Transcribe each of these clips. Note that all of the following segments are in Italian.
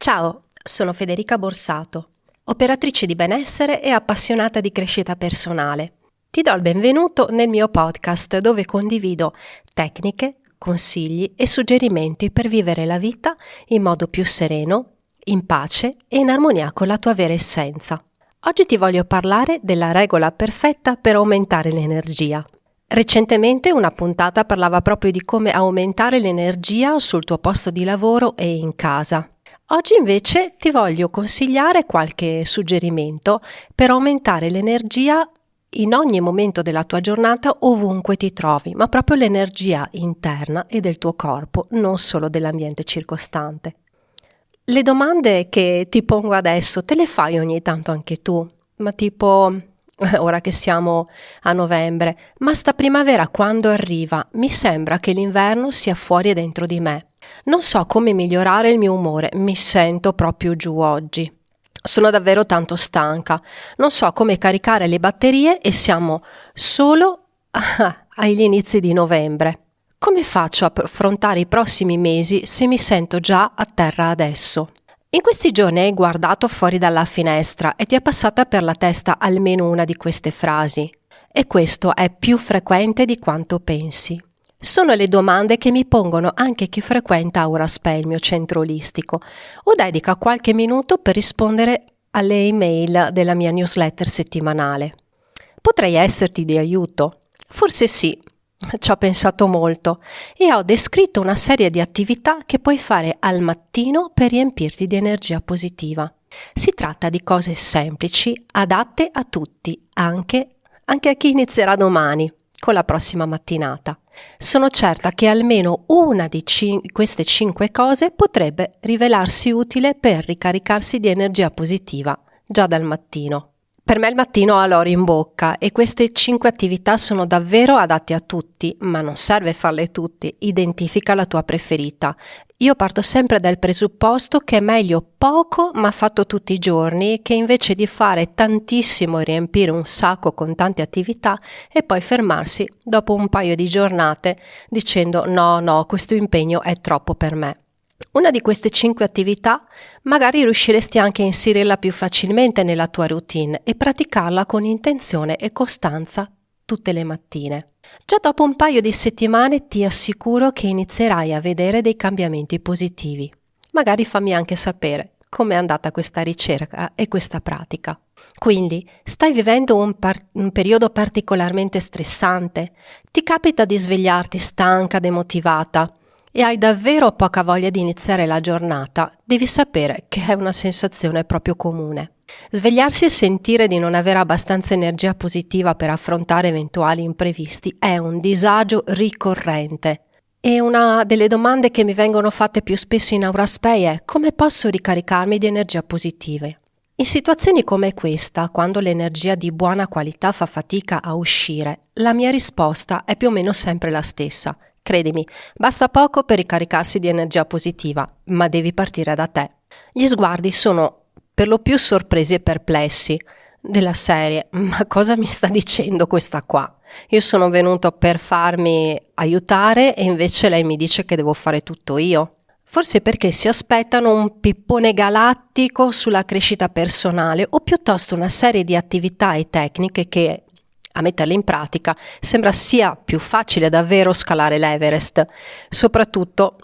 Ciao, sono Federica Borsato, operatrice di benessere e appassionata di crescita personale. Ti do il benvenuto nel mio podcast dove condivido tecniche, consigli e suggerimenti per vivere la vita in modo più sereno, in pace e in armonia con la tua vera essenza. Oggi ti voglio parlare della regola perfetta per aumentare l'energia. Recentemente una puntata parlava proprio di come aumentare l'energia sul tuo posto di lavoro e in casa. Oggi invece ti voglio consigliare qualche suggerimento per aumentare l'energia in ogni momento della tua giornata ovunque ti trovi, ma proprio l'energia interna e del tuo corpo, non solo dell'ambiente circostante. Le domande che ti pongo adesso te le fai ogni tanto anche tu, ma tipo, ora che siamo a novembre, ma sta primavera quando arriva? Mi sembra che l'inverno sia fuori e dentro di me. Non so come migliorare il mio umore, mi sento proprio giù oggi. Sono davvero tanto stanca, non so come caricare le batterie e siamo solo agli inizi di novembre. Come faccio a affrontare i prossimi mesi se mi sento già a terra adesso? In questi giorni hai guardato fuori dalla finestra e ti è passata per la testa almeno una di queste frasi. E questo è più frequente di quanto pensi. Sono le domande che mi pongono anche chi frequenta Auraspay, il mio centro olistico, o dedica qualche minuto per rispondere alle email della mia newsletter settimanale. Potrei esserti di aiuto? Forse sì, ci ho pensato molto e ho descritto una serie di attività che puoi fare al mattino per riempirti di energia positiva. Si tratta di cose semplici, adatte a tutti, anche a chi inizierà domani, con la prossima mattinata. Sono certa che almeno una di queste 5 cose potrebbe rivelarsi utile per ricaricarsi di energia positiva già dal mattino. Per me il mattino ha l'oro in bocca e queste 5 attività sono davvero adatte a tutti, ma non serve farle tutte, identifica la tua preferita. Io parto sempre dal presupposto che è meglio poco ma fatto tutti i giorni che invece di fare tantissimo e riempire un sacco con tante attività e poi fermarsi dopo un paio di giornate dicendo no, questo impegno è troppo per me. Una di queste 5 attività magari riusciresti anche a inserirla più facilmente nella tua routine e praticarla con intenzione e costanza tutte le mattine. Già dopo un paio di settimane ti assicuro che inizierai a vedere dei cambiamenti positivi. Magari fammi anche sapere com'è andata questa ricerca e questa pratica. Quindi, stai vivendo un periodo particolarmente stressante? Ti capita di svegliarti stanca, demotivata? E hai davvero poca voglia di iniziare la giornata, devi sapere che è una sensazione proprio comune. Svegliarsi e sentire di non avere abbastanza energia positiva per affrontare eventuali imprevisti è un disagio ricorrente. E una delle domande che mi vengono fatte più spesso in Auraspay è: come posso ricaricarmi di energia positiva? In situazioni come questa, quando l'energia di buona qualità fa fatica a uscire, la mia risposta è più o meno sempre la stessa. Credimi, basta poco per ricaricarsi di energia positiva, ma devi partire da te. Gli sguardi sono per lo più sorpresi e perplessi, della serie: ma cosa mi sta dicendo questa qua? Io sono venuto per farmi aiutare e invece lei mi dice che devo fare tutto io. Forse perché si aspettano un pippone galattico sulla crescita personale o piuttosto una serie di attività e tecniche che, a metterle in pratica, sembra sia più facile davvero scalare l'Everest, soprattutto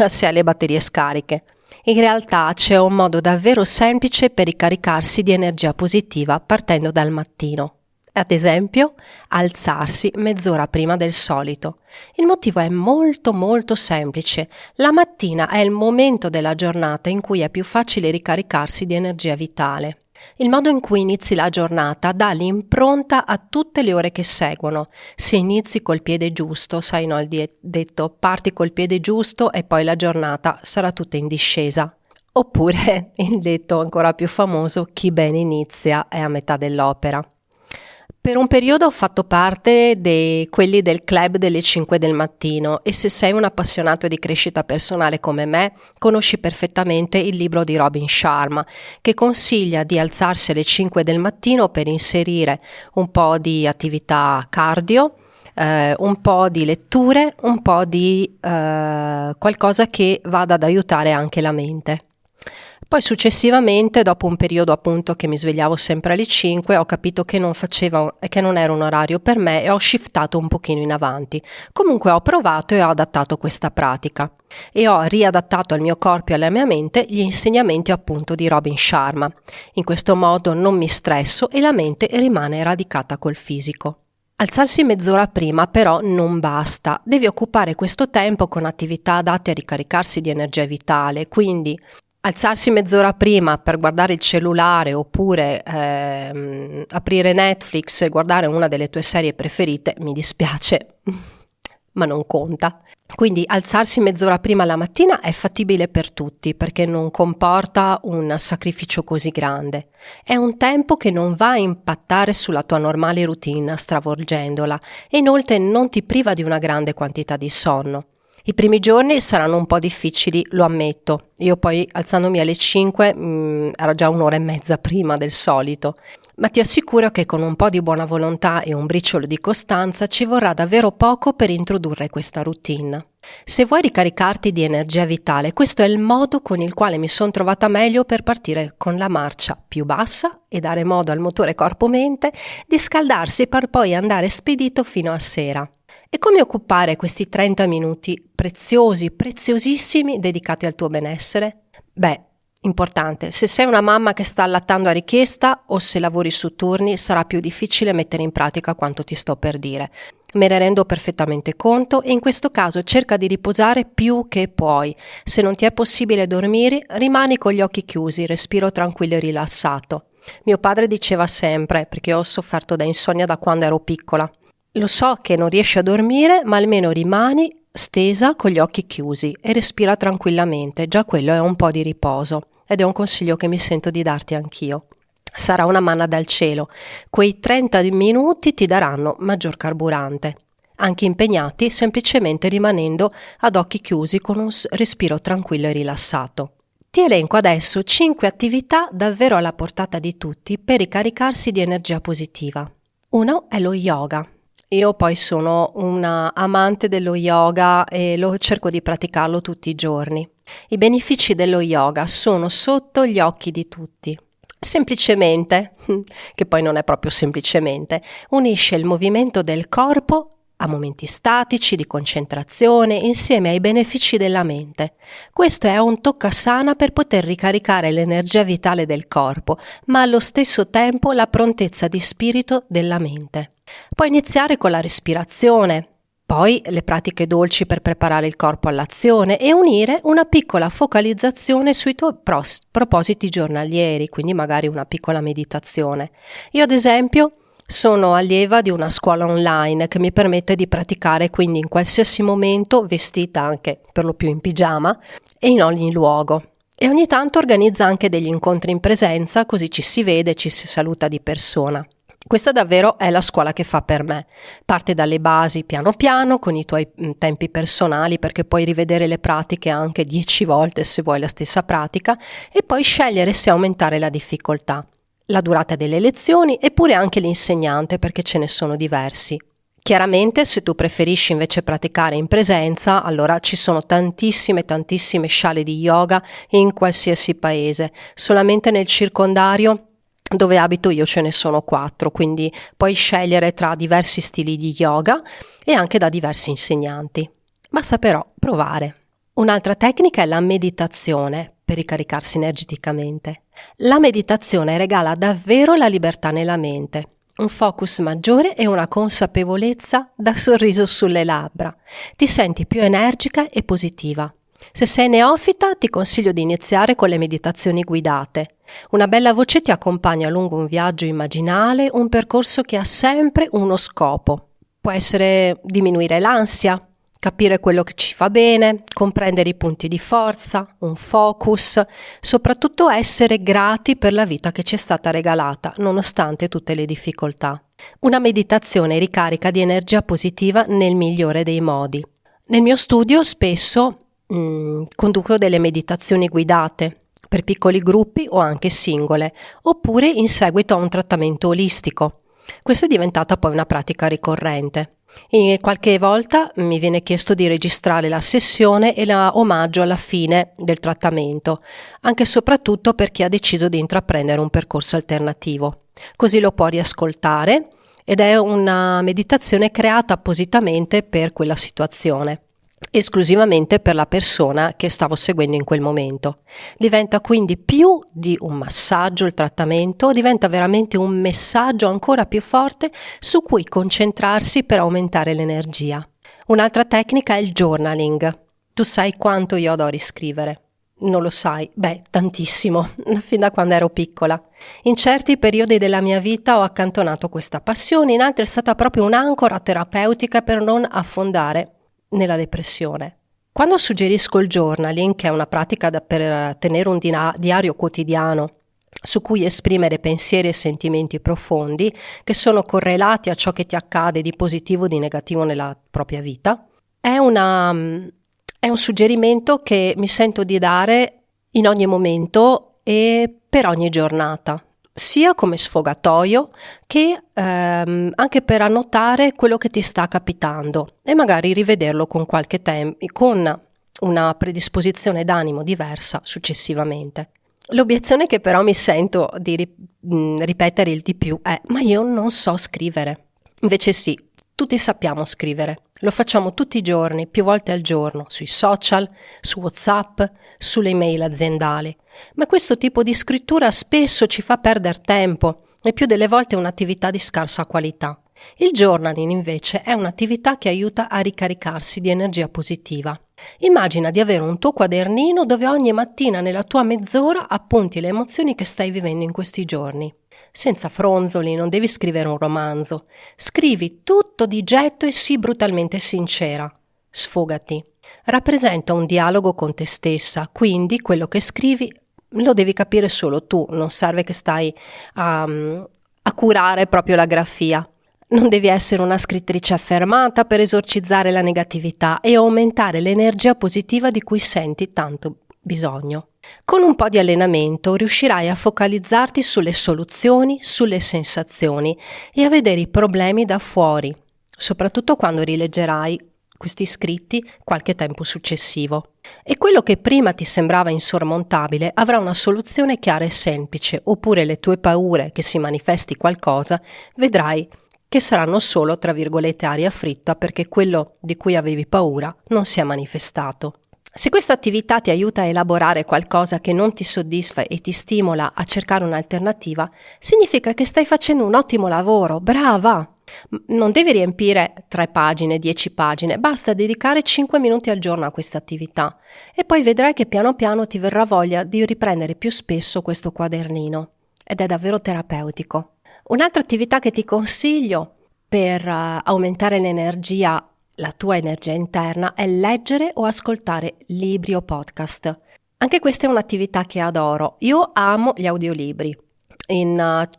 se hai le batterie scariche. In realtà c'è un modo davvero semplice per ricaricarsi di energia positiva partendo dal mattino. Ad esempio, alzarsi mezz'ora prima del solito. Il motivo è molto semplice. La mattina è il momento della giornata in cui è più facile ricaricarsi di energia vitale. Il modo in cui inizi la giornata dà l'impronta a tutte le ore che seguono. Se inizi col piede giusto, sai no, il detto parti col piede giusto e poi la giornata sarà tutta in discesa. Oppure il detto ancora più famoso: chi bene inizia è a metà dell'opera. Per un periodo ho fatto parte di quelli del club delle 5 del mattino e se sei un appassionato di crescita personale come me, conosci perfettamente il libro di Robin Sharma, che consiglia di alzarsi alle 5 del mattino per inserire un po' di attività cardio, un po' di letture, un po' di qualcosa che vada ad aiutare anche la mente. Poi successivamente, dopo un periodo appunto che mi svegliavo sempre alle 5, ho capito che non era un orario per me e ho shiftato un pochino in avanti. Comunque ho provato e ho adattato questa pratica e ho riadattato al mio corpo e alla mia mente gli insegnamenti appunto di Robin Sharma. In questo modo non mi stresso e la mente rimane radicata col fisico. Alzarsi mezz'ora prima però non basta, devi occupare questo tempo con attività adatte a ricaricarsi di energia vitale, quindi alzarsi mezz'ora prima per guardare il cellulare oppure aprire Netflix e guardare una delle tue serie preferite, mi dispiace, ma non conta. Quindi alzarsi mezz'ora prima la mattina è fattibile per tutti perché non comporta un sacrificio così grande. È un tempo che non va a impattare sulla tua normale routine stravolgendola e inoltre non ti priva di una grande quantità di sonno. I primi giorni saranno un po' difficili, lo ammetto. Io poi alzandomi alle 5 era già un'ora e mezza prima del solito. Ma ti assicuro che con un po' di buona volontà e un briciolo di costanza ci vorrà davvero poco per introdurre questa routine. Se vuoi ricaricarti di energia vitale, questo è il modo con il quale mi sono trovata meglio per partire con la marcia più bassa e dare modo al motore corpo-mente di scaldarsi per poi andare spedito fino a sera. E come occupare questi 30 minuti preziosi, preziosissimi dedicati al tuo benessere? Beh, importante, se sei una mamma che sta allattando a richiesta o se lavori su turni sarà più difficile mettere in pratica quanto ti sto per dire. Me ne rendo perfettamente conto e in questo caso cerca di riposare più che puoi. Se non ti è possibile dormire, rimani con gli occhi chiusi, respiro tranquillo e rilassato. Mio padre diceva sempre, perché ho sofferto da insonnia da quando ero piccola, lo so che non riesci a dormire, ma almeno rimani stesa con gli occhi chiusi e respira tranquillamente, già quello è un po' di riposo ed è un consiglio che mi sento di darti anch'io. Sarà una manna dal cielo, quei 30 minuti ti daranno maggior carburante, anche impegnati semplicemente rimanendo ad occhi chiusi con un respiro tranquillo e rilassato. Ti elenco adesso 5 attività davvero alla portata di tutti per ricaricarsi di energia positiva. Uno è lo yoga. Io poi sono una amante dello yoga e cerco di praticarlo tutti i giorni. I benefici dello yoga sono sotto gli occhi di tutti. Semplicemente, che poi non è proprio semplicemente, unisce il movimento del corpo a momenti statici di concentrazione insieme ai benefici della mente. Questo è un toccasana per poter ricaricare l'energia vitale del corpo, ma allo stesso tempo la prontezza di spirito della mente. Puoi iniziare con la respirazione, poi le pratiche dolci per preparare il corpo all'azione e unire una piccola focalizzazione sui tuoi propositi giornalieri, quindi magari una piccola meditazione. Io ad esempio sono allieva di una scuola online che mi permette di praticare quindi in qualsiasi momento, vestita anche per lo più in pigiama e in ogni luogo. E ogni tanto organizza anche degli incontri in presenza, così ci si vede e ci si saluta di persona. Questa davvero è la scuola che fa per me. Parte dalle basi piano piano, con i tuoi tempi personali, perché puoi rivedere le pratiche anche 10 volte se vuoi la stessa pratica, e poi scegliere se aumentare la difficoltà, la durata delle lezioni eppure anche l'insegnante, perché ce ne sono diversi. Chiaramente se tu preferisci invece praticare in presenza, allora ci sono tantissime sciale di yoga in qualsiasi paese. Solamente nel circondario dove abito io ce ne sono 4, quindi puoi scegliere tra diversi stili di yoga e anche da diversi insegnanti. Basta però provare. Un'altra tecnica è la meditazione per ricaricarsi energeticamente. La meditazione regala davvero la libertà nella mente, un focus maggiore e una consapevolezza da sorriso sulle labbra. Ti senti più energica e positiva. Se sei neofita, ti consiglio di iniziare con le meditazioni guidate. Una bella voce ti accompagna lungo un viaggio immaginale, un percorso che ha sempre uno scopo. Può essere diminuire l'ansia, capire quello che ci fa bene, comprendere i punti di forza, un focus, soprattutto essere grati per la vita che ci è stata regalata, nonostante tutte le difficoltà. Una meditazione ricarica di energia positiva nel migliore dei modi. Nel mio studio spesso conduco delle meditazioni guidate per piccoli gruppi o anche singole, oppure in seguito a un trattamento olistico. Questa è diventata poi una pratica ricorrente. Qualche volta mi viene chiesto di registrare la sessione e la omaggio alla fine del trattamento, anche e soprattutto per chi ha deciso di intraprendere un percorso alternativo. Così lo può riascoltare ed è una meditazione creata appositamente per quella situazione, esclusivamente per la persona che stavo seguendo in quel momento. Diventa quindi più di un massaggio il trattamento, diventa veramente un messaggio ancora più forte su cui concentrarsi per aumentare l'energia. Un'altra tecnica è il journaling. Tu sai quanto io adoro scrivere? Non lo sai? Beh, tantissimo, fin da quando ero piccola. In certi periodi della mia vita ho accantonato questa passione, in altri è stata proprio un'ancora terapeutica per non affondare nella depressione. Quando suggerisco il journaling, che è una pratica per tenere un diario quotidiano su cui esprimere pensieri e sentimenti profondi che sono correlati a ciò che ti accade di positivo o di negativo nella propria vita, è un suggerimento che mi sento di dare in ogni momento e per ogni giornata, sia come sfogatoio che anche per annotare quello che ti sta capitando e magari rivederlo con qualche tempo, con una predisposizione d'animo diversa successivamente. L'obiezione che però mi sento di ripetere il di più è: ma io non so scrivere. Invece sì, tutti sappiamo scrivere. Lo facciamo tutti i giorni, più volte al giorno, sui social, su WhatsApp, sulle email aziendali. Ma questo tipo di scrittura spesso ci fa perdere tempo e più delle volte è un'attività di scarsa qualità. Il journaling invece è un'attività che aiuta a ricaricarsi di energia positiva. Immagina di avere un tuo quadernino dove ogni mattina nella tua mezz'ora appunti le emozioni che stai vivendo in questi giorni. Senza fronzoli, non devi scrivere un romanzo. Scrivi tutto di getto e sii brutalmente sincera. Sfogati. Rappresenta un dialogo con te stessa, quindi quello che scrivi lo devi capire solo tu, non serve che stai a curare proprio la grafia. Non devi essere una scrittrice affermata per esorcizzare la negatività e aumentare l'energia positiva di cui senti tanto bisogno. Con un po' di allenamento riuscirai a focalizzarti sulle soluzioni, sulle sensazioni e a vedere i problemi da fuori, soprattutto quando rileggerai questi scritti qualche tempo successivo. E quello che prima ti sembrava insormontabile avrà una soluzione chiara e semplice, oppure le tue paure che si manifesti qualcosa, vedrai che saranno solo, tra virgolette, aria fritta perché quello di cui avevi paura non si è manifestato. Se questa attività ti aiuta a elaborare qualcosa che non ti soddisfa e ti stimola a cercare un'alternativa, significa che stai facendo un ottimo lavoro, brava! Non devi riempire 3 pagine, 10 pagine, basta dedicare 5 minuti al giorno a questa attività e poi vedrai che piano piano ti verrà voglia di riprendere più spesso questo quadernino ed è davvero terapeutico. Un'altra attività che ti consiglio per aumentare l'energia, la tua energia interna, è leggere o ascoltare libri o podcast. Anche questa è un'attività che adoro. Io amo gli audiolibri.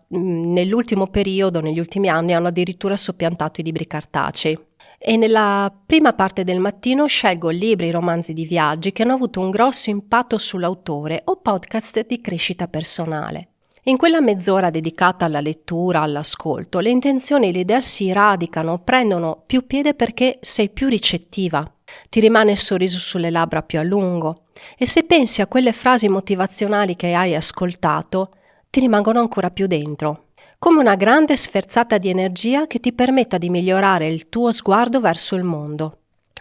Nell'ultimo periodo, negli ultimi anni, hanno addirittura soppiantato i libri cartacei. E nella prima parte del mattino scelgo libri, romanzi di viaggi che hanno avuto un grosso impatto sull'autore o podcast di crescita personale. In quella mezz'ora dedicata alla lettura, all'ascolto, le intenzioni e le idee si radicano, prendono più piede perché sei più ricettiva. Ti rimane il sorriso sulle labbra più a lungo e se pensi a quelle frasi motivazionali che hai ascoltato, ti rimangono ancora più dentro, come una grande sferzata di energia che ti permetta di migliorare il tuo sguardo verso il mondo.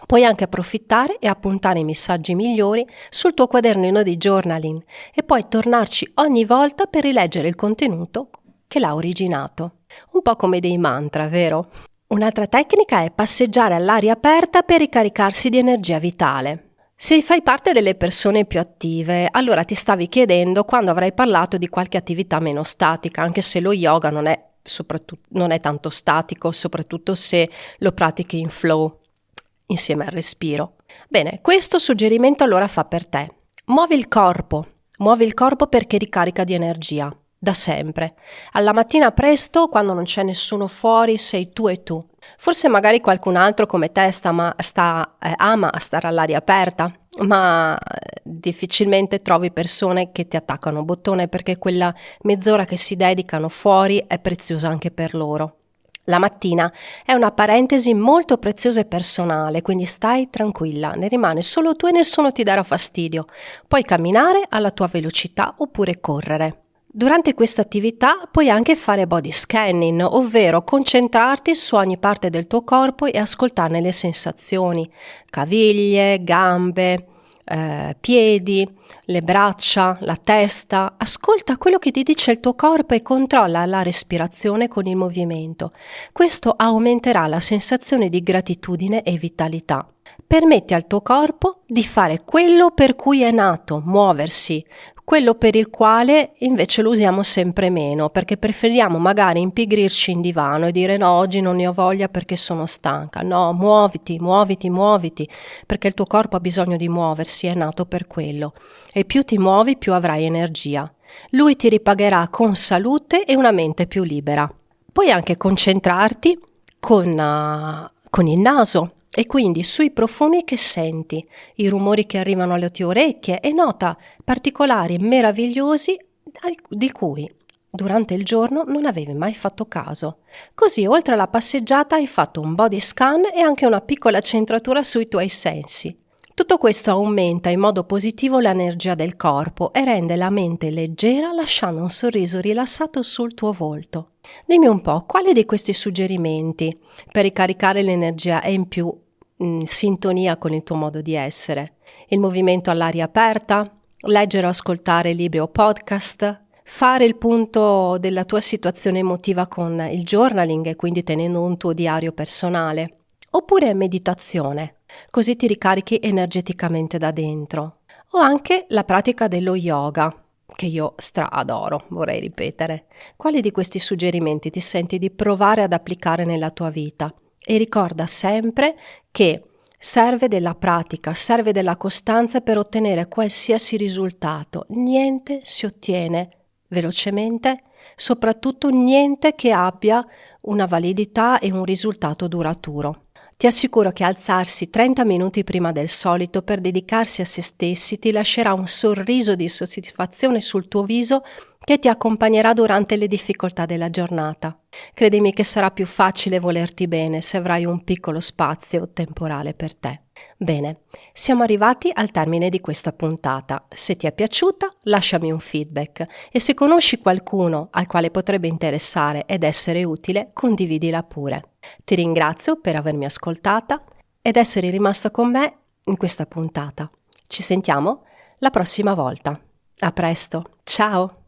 Puoi anche approfittare e appuntare i messaggi migliori sul tuo quadernino di journaling e poi tornarci ogni volta per rileggere il contenuto che l'ha originato. Un po' come dei mantra, vero? Un'altra tecnica è passeggiare all'aria aperta per ricaricarsi di energia vitale. Se fai parte delle persone più attive, allora ti stavi chiedendo quando avrai parlato di qualche attività meno statica, anche se lo yoga non è tanto statico, soprattutto se lo pratichi in flow, insieme al respiro. Bene, questo suggerimento allora fa per te. Muovi il corpo perché ricarica di energia, da sempre. Alla mattina presto, quando non c'è nessuno fuori, sei tu e tu. Forse magari qualcun altro come te ama stare all'aria aperta, ma difficilmente trovi persone che ti attaccano un bottone perché quella mezz'ora che si dedicano fuori è preziosa anche per loro. La mattina è una parentesi molto preziosa e personale, quindi stai tranquilla, ne rimane solo tu e nessuno ti darà fastidio. Puoi camminare alla tua velocità oppure correre. Durante questa attività puoi anche fare body scanning, ovvero concentrarti su ogni parte del tuo corpo e ascoltarne le sensazioni, caviglie, gambe, piedi, le braccia, la testa. Ascolta quello che ti dice il tuo corpo e controlla la respirazione con il movimento. Questo aumenterà la sensazione di gratitudine e vitalità. Permetti al tuo corpo di fare quello per cui è nato, muoversi, quello per il quale invece lo usiamo sempre meno, perché preferiamo magari impigrirci in divano e dire no, oggi non ne ho voglia perché sono stanca. No, muoviti, muoviti, muoviti, perché il tuo corpo ha bisogno di muoversi, è nato per quello. E più ti muovi, più avrai energia. Lui ti ripagherà con salute e una mente più libera. Puoi anche concentrarti con il naso e quindi sui profumi che senti, i rumori che arrivano alle tue orecchie e nota particolari meravigliosi di cui durante il giorno non avevi mai fatto caso. Così, oltre alla passeggiata, hai fatto un body scan e anche una piccola centratura sui tuoi sensi. Tutto questo aumenta in modo positivo l'energia del corpo e rende la mente leggera, lasciando un sorriso rilassato sul tuo volto. Dimmi un po', quale di questi suggerimenti per ricaricare l'energia è in più in sintonia con il tuo modo di essere? Il movimento all'aria aperta? Leggere o ascoltare libri o podcast? Fare il punto della tua situazione emotiva con il journaling e quindi tenendo un tuo diario personale? Oppure meditazione? Così ti ricarichi energeticamente da dentro. O anche la pratica dello yoga, che io adoro, vorrei ripetere. Quali di questi suggerimenti ti senti di provare ad applicare nella tua vita? E ricorda sempre che serve della pratica, serve della costanza per ottenere qualsiasi risultato. Niente si ottiene velocemente, soprattutto niente che abbia una validità e un risultato duraturo. Ti assicuro che alzarsi 30 minuti prima del solito per dedicarsi a se stessi ti lascerà un sorriso di soddisfazione sul tuo viso che ti accompagnerà durante le difficoltà della giornata. Credimi che sarà più facile volerti bene se avrai un piccolo spazio temporale per te. Bene, siamo arrivati al termine di questa puntata. Se ti è piaciuta, lasciami un feedback e se conosci qualcuno al quale potrebbe interessare ed essere utile, condividila pure. Ti ringrazio per avermi ascoltata ed essere rimasta con me in questa puntata. Ci sentiamo la prossima volta. A presto, ciao!